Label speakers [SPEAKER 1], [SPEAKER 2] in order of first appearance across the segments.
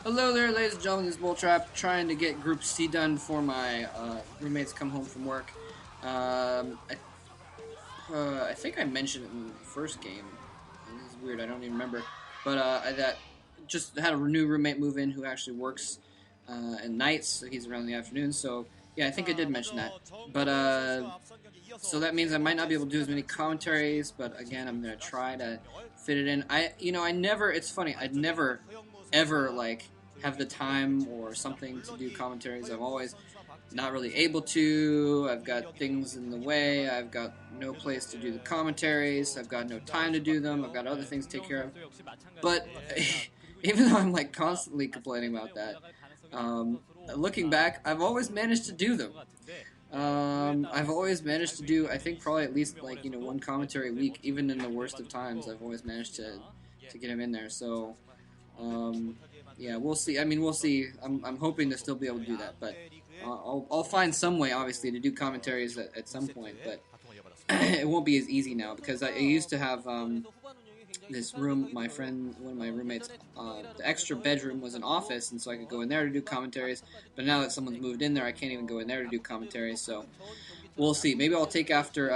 [SPEAKER 1] Hello there, ladies and gentlemen. This is Bulltrap, trying to get Group C done for my roommates come home from work. I think I mentioned it in the first game. This is weird, I don't even remember. But that just had a new roommate move in who actually works at nights, so he's around in the afternoon. So yeah, I think I did mention that. But so that means I might not be able to do as many commentaries. But again, I'm gonna try to fit it in. I never. It's funny. I'd never, ever have the time or something to do commentaries. I'm always not really able to. I've got things in the way. I've got no place to do the commentaries. I've got no time to do them. I've got other things to take care of. But even though I'm constantly complaining about that, looking back, I've always managed to do them. I've always managed to do, I think, probably at least one commentary a week, even in the worst of times. I've always managed to get him in there. So yeah, we'll see. I mean, we'll see. I'm hoping to still be able to do that, but I'll find some way, obviously, to do commentaries at some point. But it won't be as easy now because I used to have this room. My friend, one of my roommates, the extra bedroom was an office, and so I could go in there to do commentaries. But now that someone's moved in there, I can't even go in there to do commentaries. So we'll see. Maybe I'll take after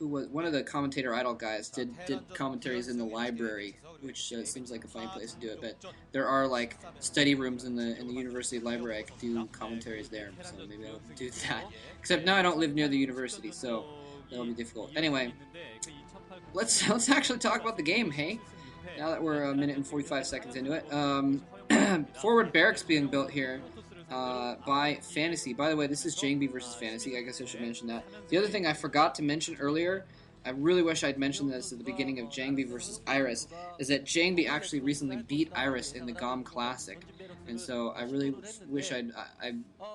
[SPEAKER 1] who was one of the commentator idol guys did commentaries in the library, which seems like a funny place to do it. But there are study rooms in the university library. I could do commentaries there, so maybe I'll do that. Except now I don't live near the university, so that'll be difficult. Anyway, let's actually talk about the game. Hey, now that we're a minute and 45 seconds into it, forward barracks being built here. By Fantasy. By the way, this is Jangbi versus Fantasy. I guess I should mention that. The other thing I forgot to mention earlier, I really wish I'd mentioned this at the beginning of Jangbi versus Iris, is that Jangbi actually recently beat Iris in the GOM Classic. And so I really wish I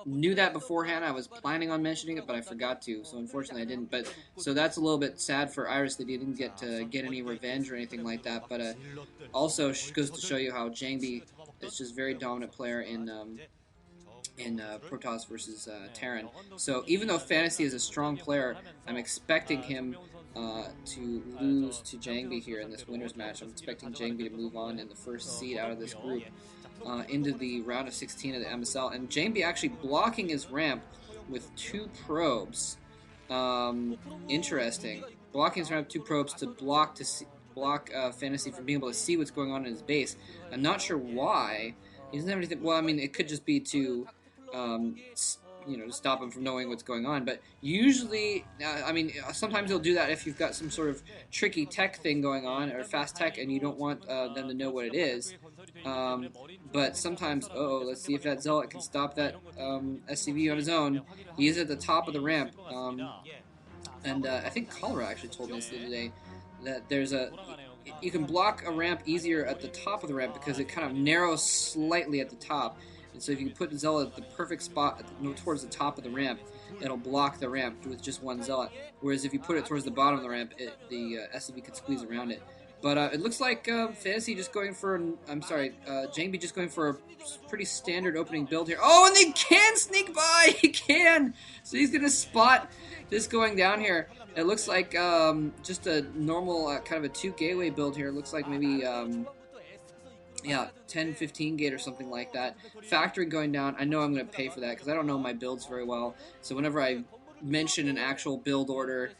[SPEAKER 1] knew that beforehand. I was planning on mentioning it, but I forgot to. So unfortunately I didn't. But so that's a little bit sad for Iris that he didn't get to get any revenge or anything like that. But also goes to show you how Jangbi is just a very dominant player in Protoss versus Terran. So even though Fantasy is a strong player, I'm expecting him to lose to Jangbi here in this winners match. I'm expecting Jangbi to move on in the first seed out of this group into the round of 16 of the MSL. And Jangbi actually blocking his ramp with 2 probes. Interesting. Blocking his ramp with 2 probes to block Fantasy from being able to see what's going on in his base. I'm not sure why. He doesn't have anything. Well, I mean, it could just be to to stop him from knowing what's going on. But usually, I mean, sometimes he'll do that if you've got some sort of tricky tech thing going on, or fast tech, and you don't want them to know what it is. But sometimes, let's see if that Zealot can stop that SCV on his own. He is at the top of the ramp. And I think Cholera actually told me this the other day, that you can block a ramp easier at the top of the ramp because it kind of narrows slightly at the top. And so if you put Zealot at the perfect spot towards the top of the ramp, it'll block the ramp with just one Zealot. Whereas if you put it towards the bottom of the ramp, the SCV could squeeze around it. But it looks like Fantasy just going for, Jangbi just going for a pretty standard opening build here. Oh, and they can sneak by! He can! So he's going to spot this going down here. It looks like just a normal kind of a 2 gateway build here. It looks like maybe 10-15 gate or something like that. Factory going down. I know I'm going to pay for that because I don't know my builds very well. So whenever I mention an actual build order,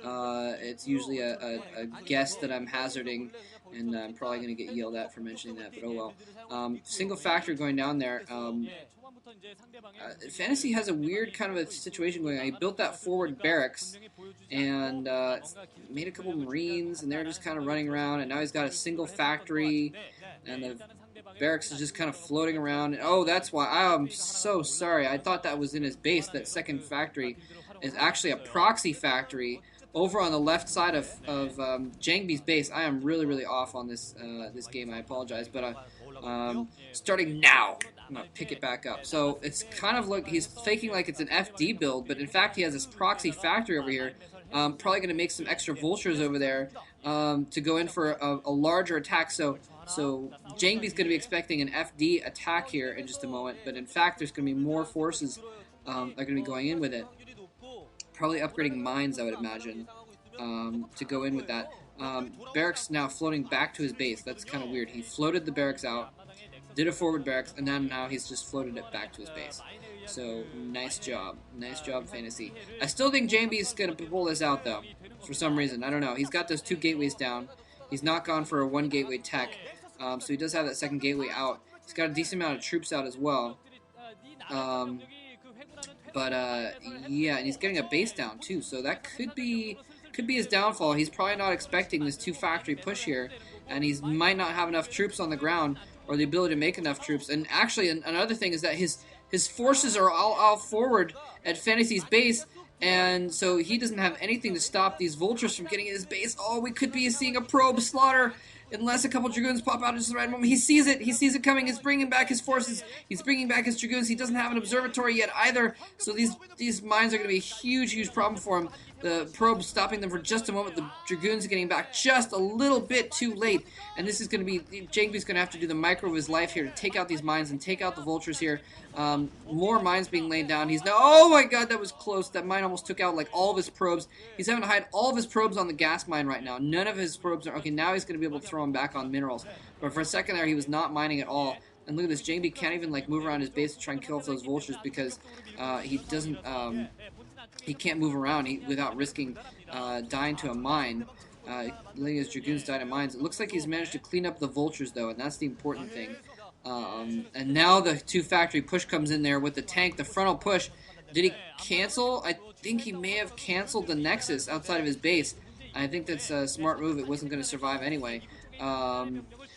[SPEAKER 1] it's usually a guess that I'm hazarding, and I'm probably going to get yelled at for mentioning that, but oh well. Single factory going down there. Fantasy has a weird kind of a situation going on. He built that forward barracks and made a couple Marines, and they're just kind of running around, and now he's got a single factory, and the barracks is just kind of floating around. And, oh, that's why. I'm so sorry. I thought that was in his base. That second factory is actually a proxy factory over on the left side of Jangbi's base. I am really, really off on this this game. I apologize, but starting now, I'm going to pick it back up. So it's kind of like he's faking like it's an FD build, but in fact he has this proxy factory over here. Probably going to make some extra vultures over there to go in for a larger attack. So Jangbi's going to be expecting an FD attack here in just a moment, but in fact there's going to be more forces that are going to be going in with it. Probably upgrading mines, I would imagine, to go in with that. Barracks now floating back to his base. That's kind of weird. He floated the barracks out, did a forward barracks, and then now he's just floated it back to his base. So, nice job. Nice job, Fantasy. I still think Jangbi's going to pull this out, though, for some reason. I don't know. He's got those 2 gateways down. He's not gone for a 1 gateway tech, so he does have that 2nd gateway out. He's got a decent amount of troops out as well. Yeah, and he's getting a base down, too, so that could be his downfall. He's probably not expecting this 2-factory push here, and he might not have enough troops on the ground or the ability to make enough troops. And actually, another thing is that his forces are all out forward at Fantasy's base, and so he doesn't have anything to stop these vultures from getting in his base. Oh, we could be seeing a probe slaughter unless a couple dragoons pop out at just the right moment. He sees it. He sees it coming. He's bringing back his forces. He's bringing back his dragoons. He doesn't have an observatory yet either, so these mines are going to be a huge problem for him. The probe stopping them for just a moment. The dragoons getting back just a little bit too late, and this is going to be Jangbi's going to have to do the micro of his life here to take out these mines and take out the vultures here. More mines being laid down. He's now, oh my god, that was close. That mine almost took out like all of his probes. He's having to hide all of his probes on the gas mine right now. None of his probes are okay. Now he's going to be able to throw them back on minerals, but for a second there he was not mining at all. And look at this, Jangbi can't even like move around his base to try and kill off those vultures because he doesn't. He can't move around without risking dying to a mine. Letting his dragoons die to mines. It looks like he's managed to clean up the vultures, though, and that's the important thing. And now the 2-factory push comes in there with the tank, the frontal push. Did he cancel? I think he may have canceled the Nexus outside of his base. I think that's a smart move. It wasn't going to survive anyway.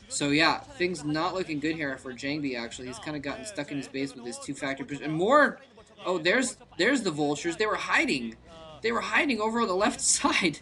[SPEAKER 1] So yeah, things not looking good here for Jangbi, actually. He's kind of gotten stuck in his base with his 2-factory push. And more... Oh, there's the vultures. They were hiding. They were hiding over on the left side.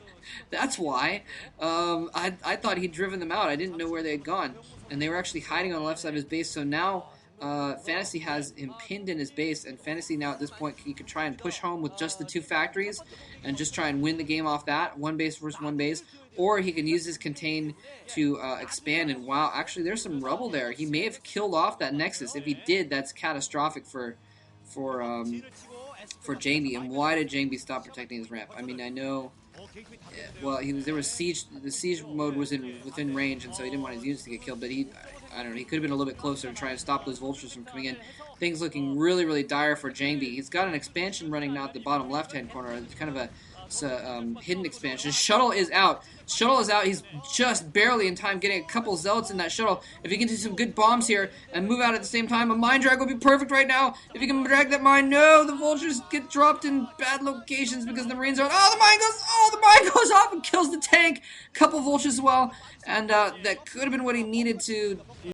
[SPEAKER 1] That's why. I thought he'd driven them out. I didn't know where they had gone. And they were actually hiding on the left side of his base. So now Fantasy has him pinned in his base. And Fantasy now at this point, he could try and push home with just the 2 factories and just try and win the game off that. 1 base versus 1 base. Or he can use his contain to expand. And wow, actually there's some rubble there. He may have killed off that Nexus. If he did, that's catastrophic for Jangbi. And why did Jangbi stop protecting his ramp? I mean, I know, well, there was siege. The siege mode was within range, and so he didn't want his units to get killed. But I don't know, he could have been a little bit closer to try and stop those vultures from coming in. Things looking really dire for Jangbi. He's got an expansion running now at the bottom left-hand corner. It's kind of a hidden expansion. Shuttle is out. Shuttle is out. He's just barely in time getting a couple zealots in that shuttle. If he can do some good bombs here and move out at the same time, a mine drag would be perfect right now. If he can drag that mine, no, the vultures get dropped in bad locations because the marines are. Oh, the mine goes off and kills the tank. Couple vultures as well, and that could have been what he needed to